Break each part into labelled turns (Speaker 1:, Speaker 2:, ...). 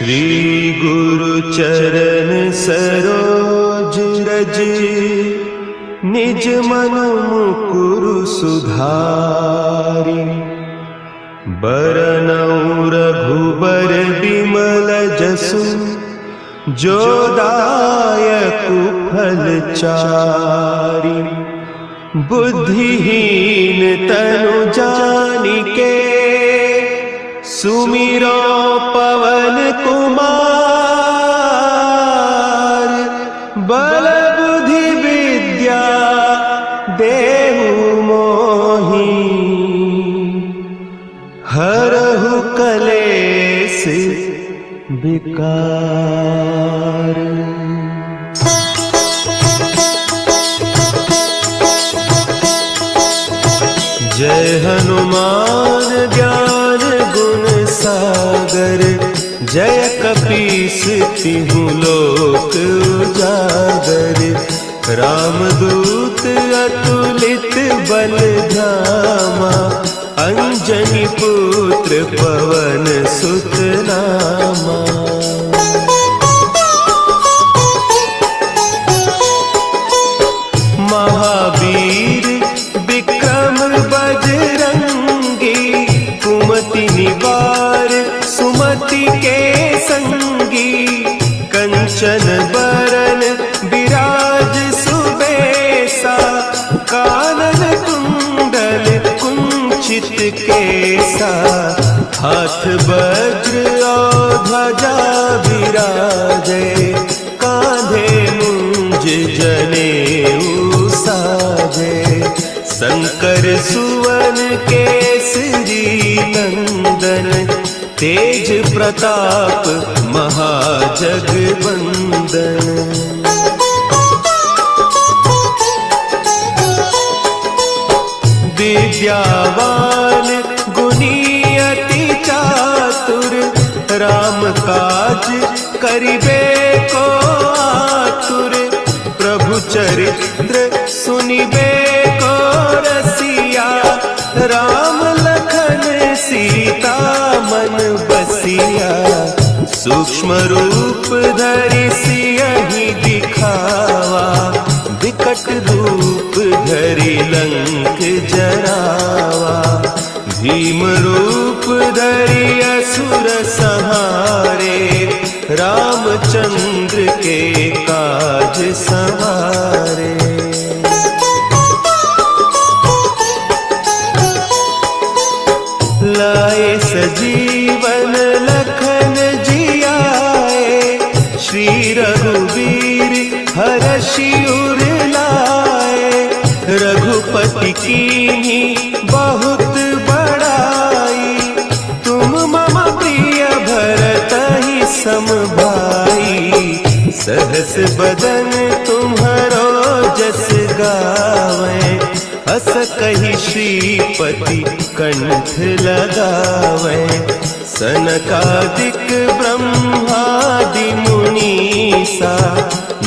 Speaker 1: श्री गुरु चरण सरोज रज, निज मन मुकुरु सुधारि। बरनउँ रघुबर बिमल जसु, जो दायकु फल चारि। बुद्धिहीन तनु जानिके, सुमिरो पवन कुमार। बल बुद्धि विद्या देहु मोहि, हरहु कलेस विकार। जय हनुमान ज्ञान गुण सागर, जय कपीस तिहुँ लोक उजागर। रामदूत अतुलित बल धामा, अंजनी पुत्र पवन सुत नामा। महावीर विक्रम बजरंगी, कुमति निवार सुमति के संगी। कंचन बरन विराज सुबेसा, कानन कुंडल कुंचित केसा। हाथ वज्र और ध्वजा विराजे, कांधे मुंज जनेऊ साजे। शंकर सुवन केसरी नंदन, तेज प्रताप महाजगवंदन। विद्यावान गुणी अति चातुर, राम काज करिबे को आतुर। प्रभु चरित्र सुनिबे को रसिया, राम लखन सीता मन बसिया। सूक्ष्म रूप धरि सियहि दिखावा, विकट रूप धरि लंक जरावा। भीम रूप धरि असुर संहारे, रामचंद्र के काज सवारे। लाए सजीवन लखन जियाए, श्री रघुवीर हरषि उर लाए। रघुपति कीन्ही बहुत बड़ाई, तुम मम प्रिय भरतहि सम भाई। सहस बदन तुम्हरो जस गावें, अस कहि श्रीपति कंठ लगावें। सनकादिक ब्रह्मादि मुनीसा,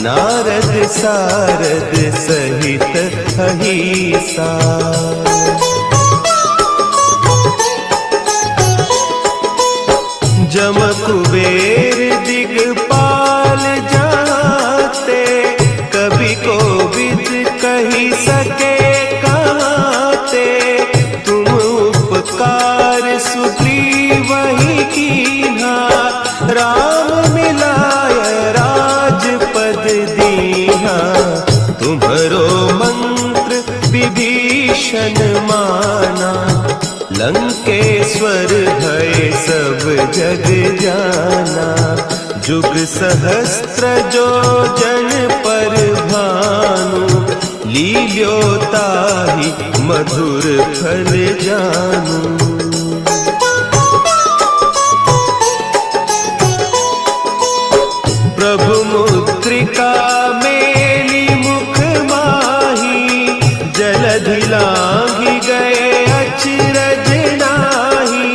Speaker 1: नारद सारद सहित अहीसा। जम कुबेर दिगपाल जाते, कवि कोविद कहि सके कहते। तुम उपकार सुग्रीवहि कीन्हा, राम मिलाय राजपद दीन्हा। तुम्हरो मंत्र विभीषण माना, लंकेश्वर भय सब जग जाना। जुग सहस्त्र जो जन पर भानु, लील्योताहि मधुर फल जानू। प्रभु मुद्रिका मेली मुख माही, जलधि लांघि गए अचरज नाही।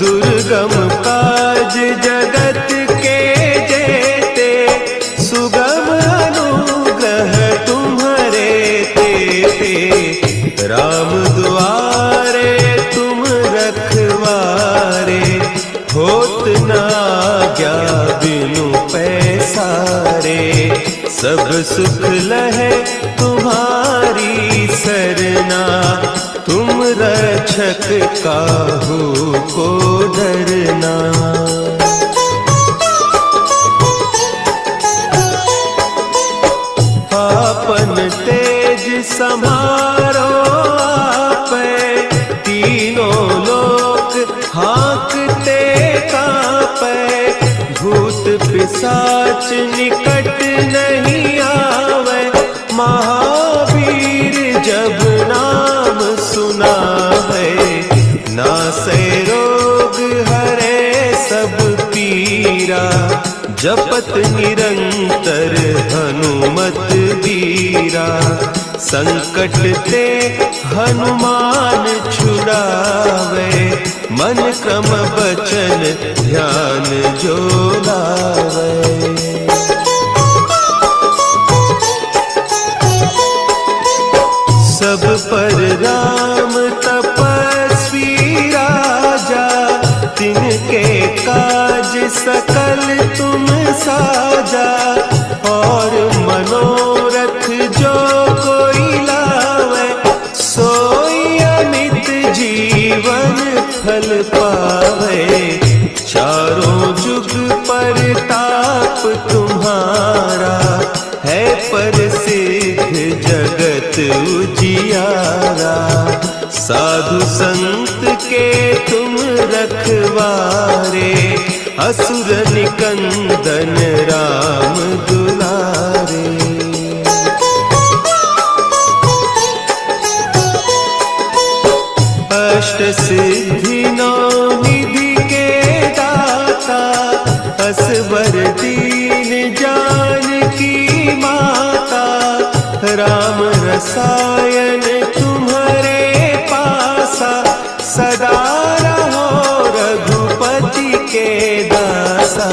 Speaker 1: दुर्गम काज जगत के जेते, सुगम अनुग्रह तुम्हरे तेते। राम दुआरे तुम रखवारे, होत न आज्ञा बिनु पैसारे, सब सुख लहे तुम्हारी सरना, तुम रक्षक काहू को डरना। आपन तेज समारो आपै, तीनों लोक हाँकते कांपै, भूत पिशाच निकट नहीं आवे, महावीर जब नाम सुनावे, नासै रोग हरे सब पीरा, जपत निरंतर हनुमत वीरा, संकट ते हनुमान छुड़ावे, मन क्रम बचन ध्यान जो लावे। सब पर राम तपस्वी राजा, तिनके काज सकल तुम साजा, और मनोरथ जो कोई लावे, सोई अमित जीवन फल पावे, चारों जुग परताप तुम्हारा, है प्रसिद्ध जगत उजियारा, साधु संत के तुम रखवारे, असुर निकंदन राम दुलारे। अष्ट सिद्धि नौ निधि के दाता, असवर दीन जानकी माता, राम रसायन तुम्हारे पासा, सदा रहो रघुपति के दासा,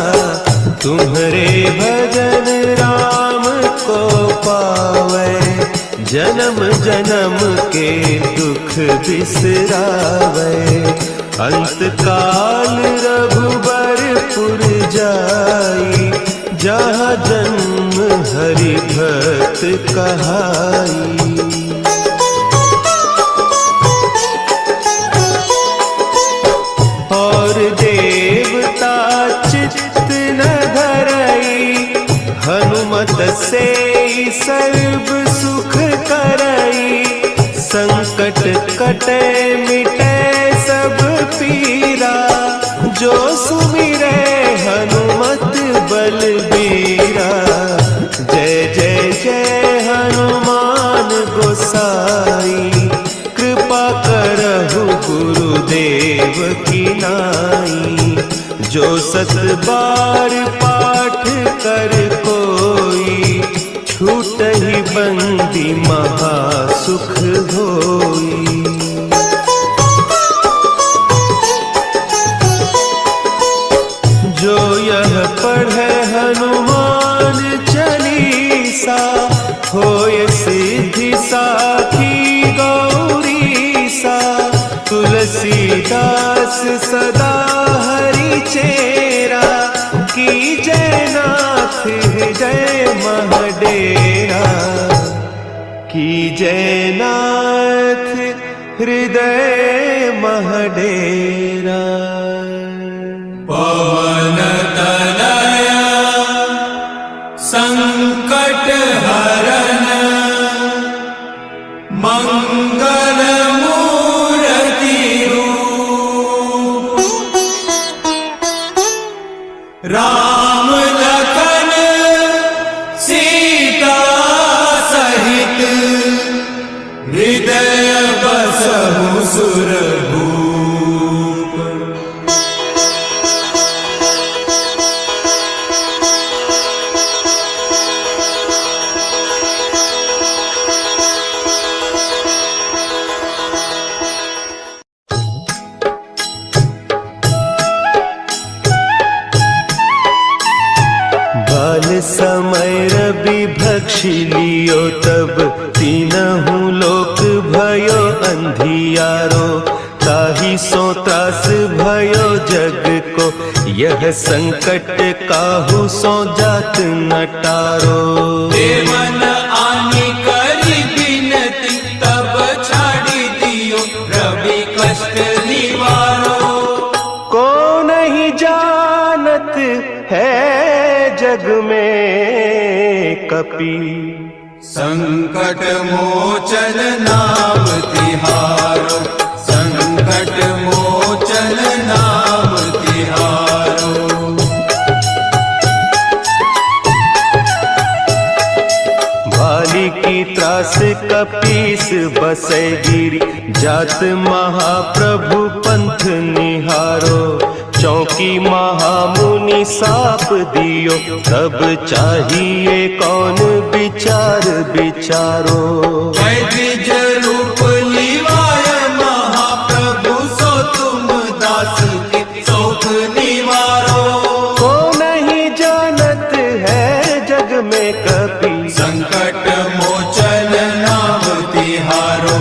Speaker 1: तुम्हारे भजन राम को पावे, जन्म जन्म के दुख बिसरावे, अंत काल रघुबरपुर जाई, जहाँ जन्म हरि भक्त कहाई। और देवता चित्त न धरई, हनुमत से सर्व सुख करई, संकट कटे मिटे सब पीरा, जो सुमिरे हनुमत बलबीरा, जय जय जय हनुमान गोसाई, कृपा करहु गुरुदेव की नाई, जो सत बार पाठ कर कोई, छूटहि बंदी महासुख होई। जो यह पढ़े हनुमान चालीसा, होय सिद्धि साखी गौरीसा, तुलसीदास सदा हरि चेरा, की जय नाथ हृदय महडेरा, की जय नाथ हृदय महडेरा।
Speaker 2: पवन तनया संकट हरन, मंगल मूर्ति रूप, राम लखन सीता सहित, हृदय बसहु सुरभूप।
Speaker 1: समय रवि भक्षि लियो, तब तीनहु लोक भयो अंधियारो, ताहि सो त्रास भयो जग को, यह संकट काहू सो जात न टारो।
Speaker 2: देवन आनी करी बिनती तब छाड़ी दियो रवि कष्ट निवारो।
Speaker 1: को नहीं जानत है जग में कपि
Speaker 2: संकट मोचन नाम तिहारो। संकट मोचन नाम तिहारो।
Speaker 1: भाली की त्रास कपीस बसै गिरी जात महाप्रभु पंथ निहारो। चौकी महामुनि साप दियो तब चाहिए कौन विचार विचारो।
Speaker 2: द्विज रूप लिवाय महाप्रभु सो तुम दास के शोक निवारो।
Speaker 1: को नहीं जानत है जग में कपि
Speaker 2: संकट मोचन नाम तिहारो।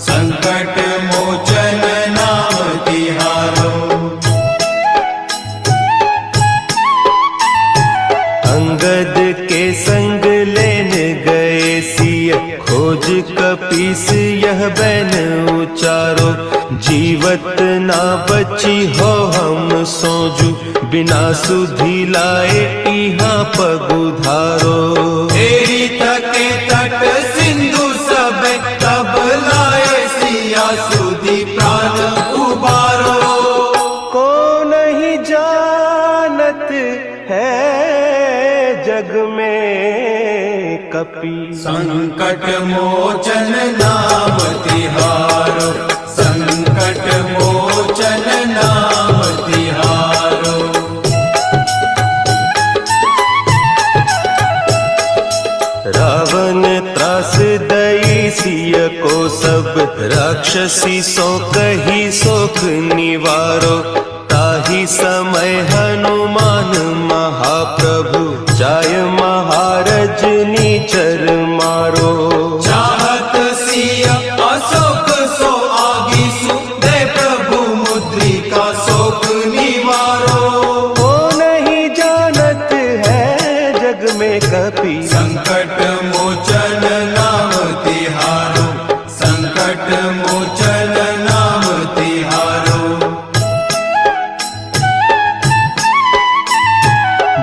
Speaker 2: संकट मोचन नाम तिहारो।
Speaker 1: अंगद के संग लेन गए सिय खोज कपीस यह बैन उचारो। जीवत ना बची हो हम सोजू बिना सुधि लाए इहाँ पगुधारो।
Speaker 2: तेरी तके तट सिंधु सब तब लाए सिया सुधि प्राण उबारो।
Speaker 1: को नहीं जानत है जग में कपि
Speaker 2: संकट मोचन नाम तिहारो। संकट मोचन नाम तिहारो।
Speaker 1: रावण त्रास दई सिय को सब राक्षसी सो कही सोख निवारो। ताही समय हनुमान महाप्रभु जाय महारज नीचर मारो।
Speaker 2: चाहत सिय अशोक सो आगीसु दे प्रभु मुद्रिका शोक निवारो।
Speaker 1: को नहीं जानत है जग में कपि
Speaker 2: संकट मोचन नाम तिहारो। संकट मोचन नाम तिहारो।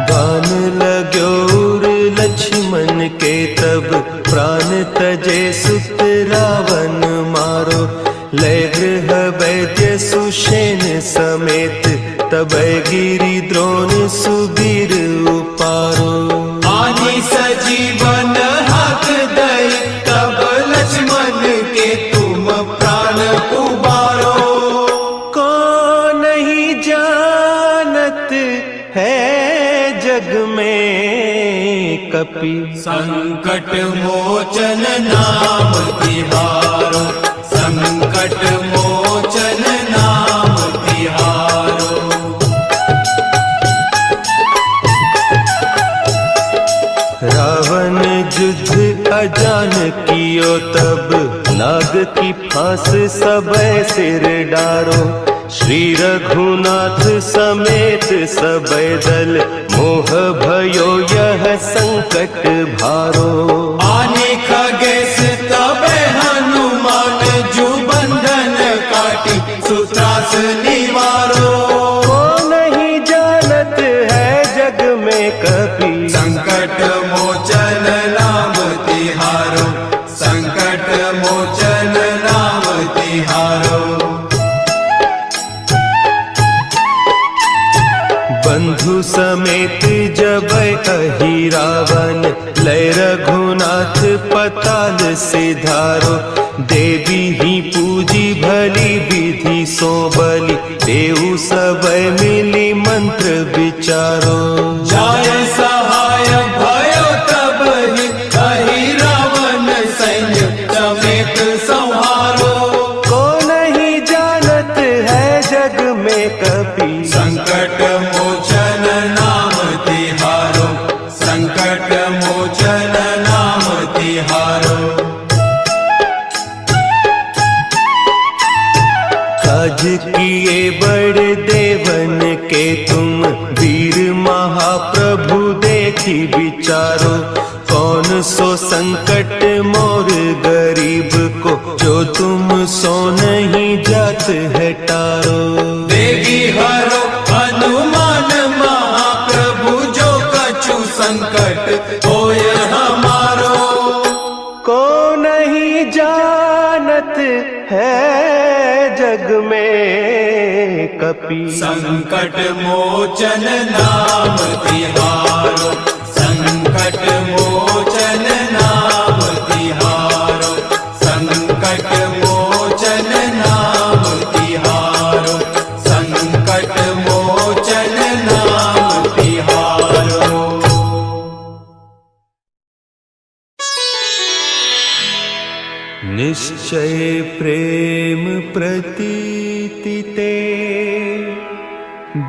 Speaker 1: बान लाग्योर लक्ष्मण के तब प्राण तजे सुत रावण मारो। लय गृह वैद्य सुषेण समेत तब गिरि द्रोण सुबीर उपारो।
Speaker 2: आनी सजीवन हक दई तब लक्ष्मण के तुम प्राण उबारो।
Speaker 1: को नहीं जानत है जग में कपि
Speaker 2: संकट मोचन नाम तिहारो। संकट मोचन नाम तिहारो।
Speaker 1: रावण युद्ध अजान कियो तब नाग की फांस सब सिर डारो। श्री रघुनाथ समेत सब दल मोह भयो यह संकट भारो।
Speaker 2: आने खगेश तबे हनुमान जू बंधन काटी सुत्रास निवारो।
Speaker 1: को नहीं जानत है जग में कपि
Speaker 2: संकट मोचन नाम तिहारो। संकट मोचन नाम तिहारो।
Speaker 1: बंधु समेत जब अहि रावण लय रघुनाथ पताल सिधारो। देवी ही पूजी भली विधि सो बलि देव सब मिली मंत्र विचारो।
Speaker 2: जाय सहाय भयो तब ही अहि रावण सैन्य समेत संहारो।
Speaker 1: को नहीं जानत है जग में कपि
Speaker 2: संकट मोचन नाम तिहारो। संकट मोचन नाम तिहारो।
Speaker 1: काज किए बड़ देवन के तुम वीर महाप्रभु देखी विचारो, कौन सो संकट मोर गरीब को, जो तुम सो नहीं जात है टारो।
Speaker 2: देगी हरो हनुमान महाप्रभु, जो कछु संकट होय हमारो।
Speaker 1: को नहीं जानत है जग में कपि,
Speaker 2: संकट मोचन नाम तिहारो, संकट मोचन नाम तिहारो, संकट मोचन नाम तिहारो, संकट मोचन नाम तिहारो।
Speaker 1: निश्चय प्रेम प्रतीति ते,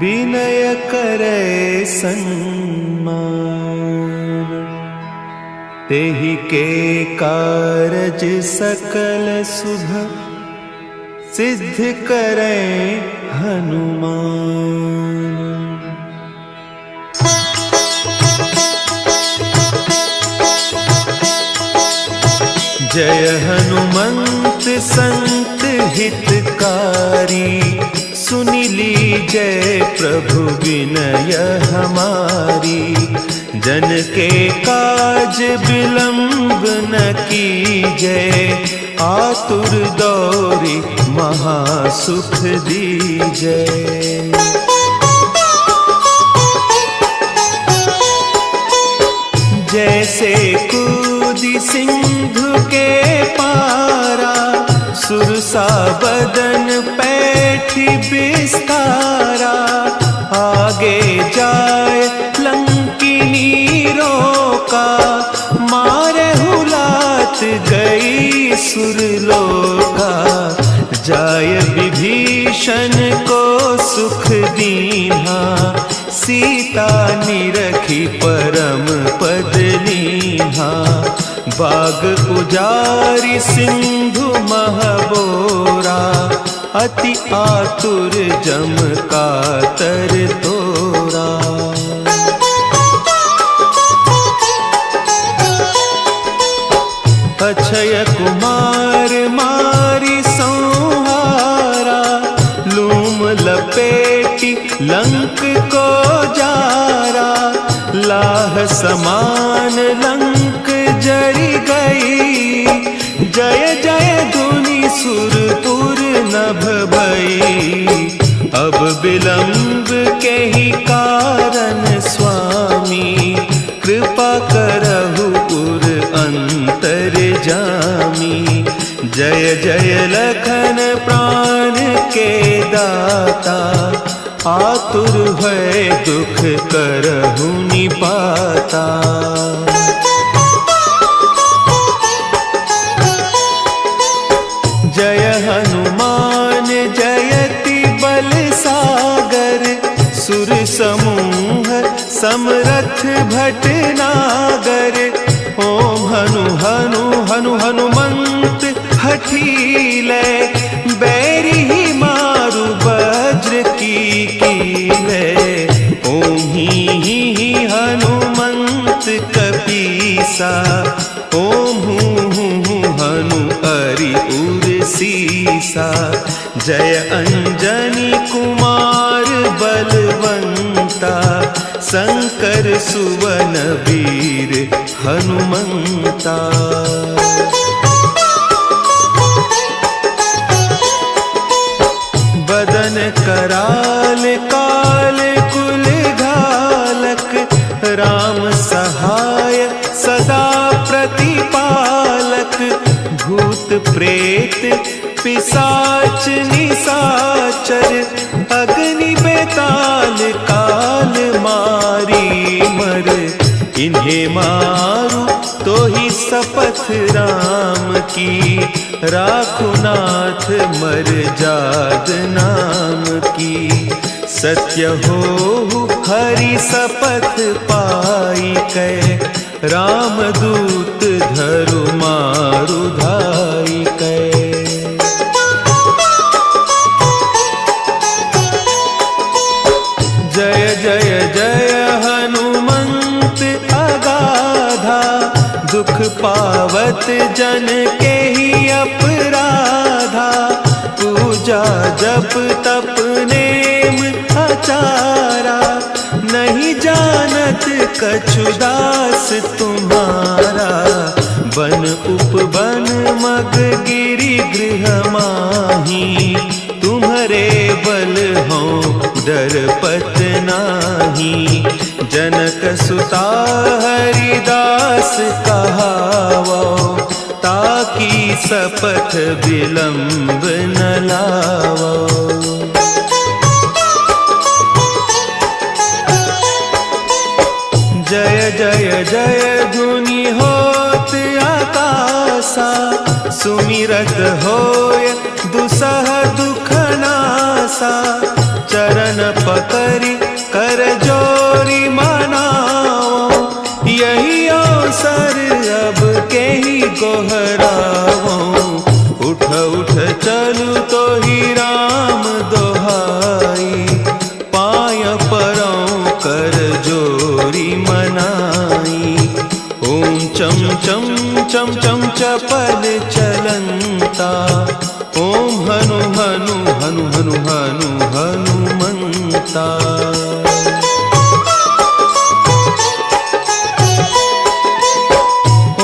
Speaker 1: विनय करे सन्मान, तेहि के कारज सकल शुभ, सिद्ध करे हनुमान। जय हनुमंत संत हितकारी, सुनि लीजय प्रभु विनय हमारी। जन के काज विलंब न कीजय, आतुर दौरी महासुख दीजय। जैसे कूदी सिंधु के पारा, सुरसा बदन पैठी बिस्तारा। आगे जाए लंकिनी रोका, मारे हुलात गई सुरलोका। जाय विभीषण को सुख दीन्हा, सीता निरखी परम पद लीन्हा। बाग उजारी सिंधु महबोरा, अति आतुर जम कातर तोरा। अक्षय कुमार मारी संहारा, लूम लपेटी लंक को जारा। लाह समान लंक जरी गई, जय जय धुनि सुरपुर नभ भई। अब विलंब के ही कारण स्वामी, कृपा करहु पुर अंतर जामी। जय जय लखन प्राण के दाता, आतुर भय दुख करहु निपाता। जय हनुमान जयति बल सागर, सुर समूह समरथ भटनागर। ओम हनु हनु हनु हनुमंत हठीले, बैरी ही मारु वज्र की कीले। ओम ही हनुमंत कपीसा, ओम हूँ हनु अरि उर सीसा। जय अंजनी कुमार बलवंता, शंकर सुवन वीर हनुमंता। बदन कराल काल कुल घालक, राम सहाय सदा प्रतिपालक। भूत प्रेत पिशाच निशाचर, अग्नि बेताल काल मारी मर। इन्हें मारू तो ही शपथ राम की, राखुनाथ मर जाद नाम की। सत्य हो हरि शपथ पाई कै, रामदूत धरु मारु धाई कै। जय भक्त जन के ही अपराधा, पूजा जप तप नेम आचारा, नहीं जानत कछु दास तुम्हारा। बन उपवन मग गिरि गृह माही, तुम्हारे बल हो डरपत नाही। जनक सुता हरिदास कहावो, ताकि सपथ विलंब न लावो। जय जय जय धुनि होत आकाशा, सुमिरत होय दुसह दुख नासा। चरण पकड़ि कर जोरी मनाओ, यही अवसर अब के ही गोहराओ। उठ उठ चलू तो ही राम दोहाई, पाय परौ कर जोरी मनाई। ओम चम चम चम चम चपल चलंता, ओम हनु हनु हनु हनु हनु हनुमंता।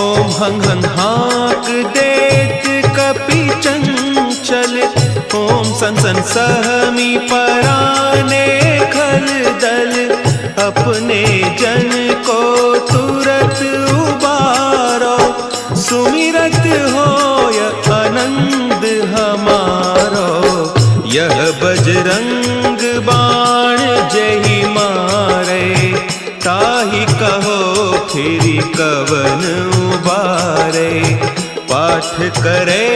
Speaker 1: ओम हंग हंग हाक देत कपि चंचल, ओम सन सन सहमी पराने खल दल। अपने जन को तुरत उबारो, सुमिरत होय आनंद हमारो। यह बजरंग बाण जहि मारे, ताहि कहो फिरि कवन उबारे। पाठ करे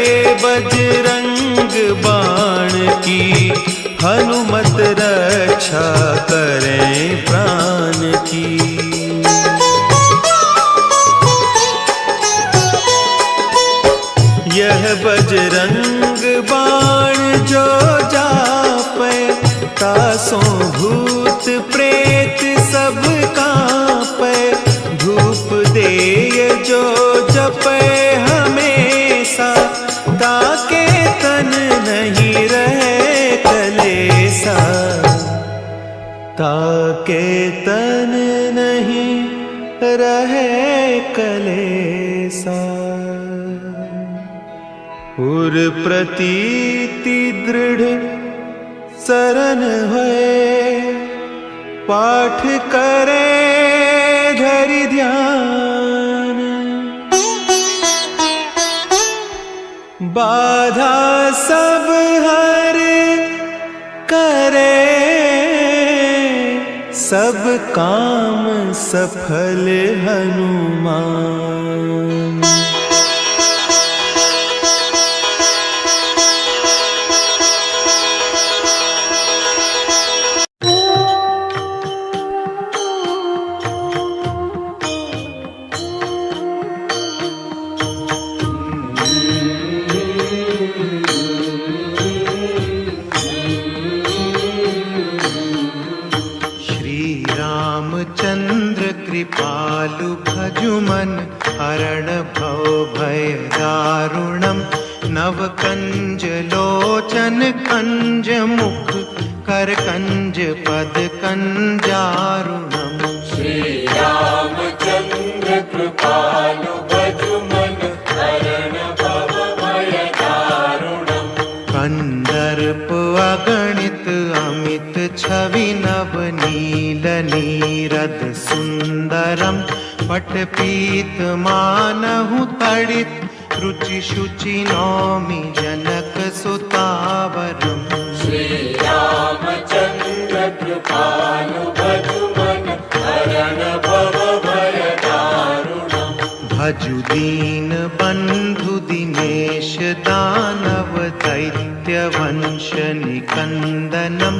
Speaker 1: बजरंग बाण की, हनुमत रक्षा करें प्राण की। यह बजरंग बाण जो जापे, तासों भूत प्रेत सब कांपे। धूप देय जो जपे हमेशा, ताके तन नहीं रहे कलेसा। ताके तन नहीं रहे कलेसा। उर प्रतीति दृढ़ सरन है, पाठ करे धरि ध्यान। बाधा सब हर करे, सब काम सफल हनुमान।
Speaker 3: कृपालु भजुमन हरण भव भय दारुणम। नव कंज लोचन कंज मुख कर कंज पद कंजारुणम।
Speaker 2: श्री रामचंद्र कृपालु भजुमन हरण भव भय दारुणम।
Speaker 3: कंदर्प अगणित अमित छवि नव नील नीरद सुंदरम। पटपीत मानहु तड़ित रुचि शुचि नौमि जनक सुतावरम।
Speaker 2: श्री रामचंद्र कृपालु भजुमन हरण भव भय दारुणम।
Speaker 3: भजु दीन बंधु दिनेश दानव दैत्य वंश निकंदनम।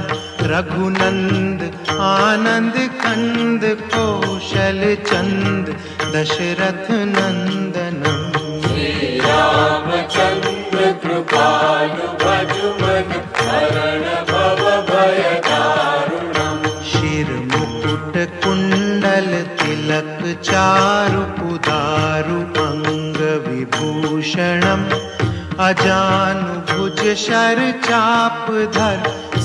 Speaker 3: रघुनंद आनंद कंद कौशल चंद दशरथ नंदनम।
Speaker 2: श्री रामचंद्र कृपालु भजुमन हरण भव भय दारुणम।
Speaker 3: शिर मुकुट कुंडल तिलक चारु पुदारु अंग विभूषितम। भूषणम् अजानुभुज शर चाप धर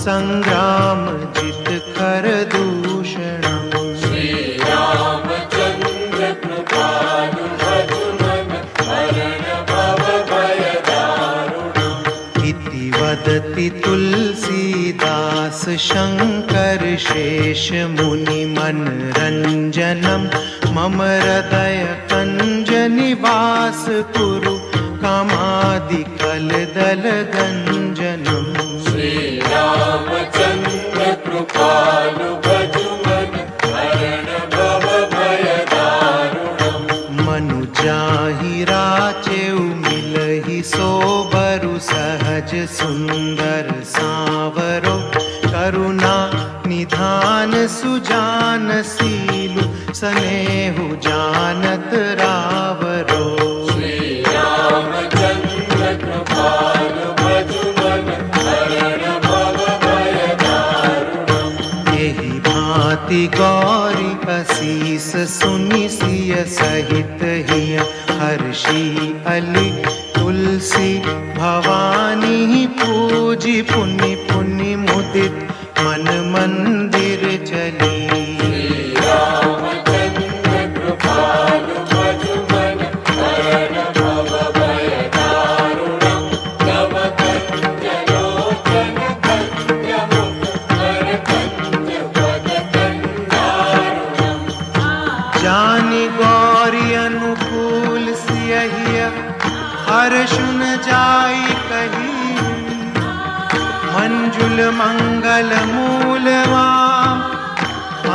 Speaker 3: संग्राम जित कर दूषणम्
Speaker 2: श्री रामचंद्र कृपालु भजुमन हरण भव भय दारुणम्
Speaker 3: इति वदति तुलसीदास शंकर शेष मुनि मनरंजनम् मम हृदय कंज निवास कुरु कामादि कलदल गंजनम्
Speaker 2: श्री रामचंद्र कृपालु भजुमन हरण भव भय दारुणम्
Speaker 3: मनुजाहि राचेउ मिलहि सोबरु सहज सुंदर सांवरो करुणा निधान सुजान सीलु स्नेहु जानत रावरो
Speaker 2: श्री रामचंद्र कृपालु भजुमन हरण भव भय दारुणम्
Speaker 3: यही भांति गौरी असीस सुनि सिय सहित हिय हर्षि अली तुलसी भवानी पूजी पुनि पुनि मुदित मन मंदिर चली
Speaker 2: रामचंद्र कृपालु भजुमन हरण भव भय दारुणम् तव कंजलोचन कंजमुख कर कंज पद कंदारुणम्
Speaker 3: जानि गौरी अनुकूल सियहिय हर्षुन जाई कही मंजुल मंगल मूलवा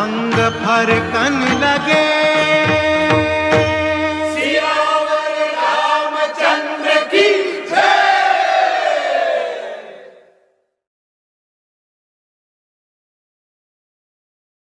Speaker 3: अंग फर कन लगे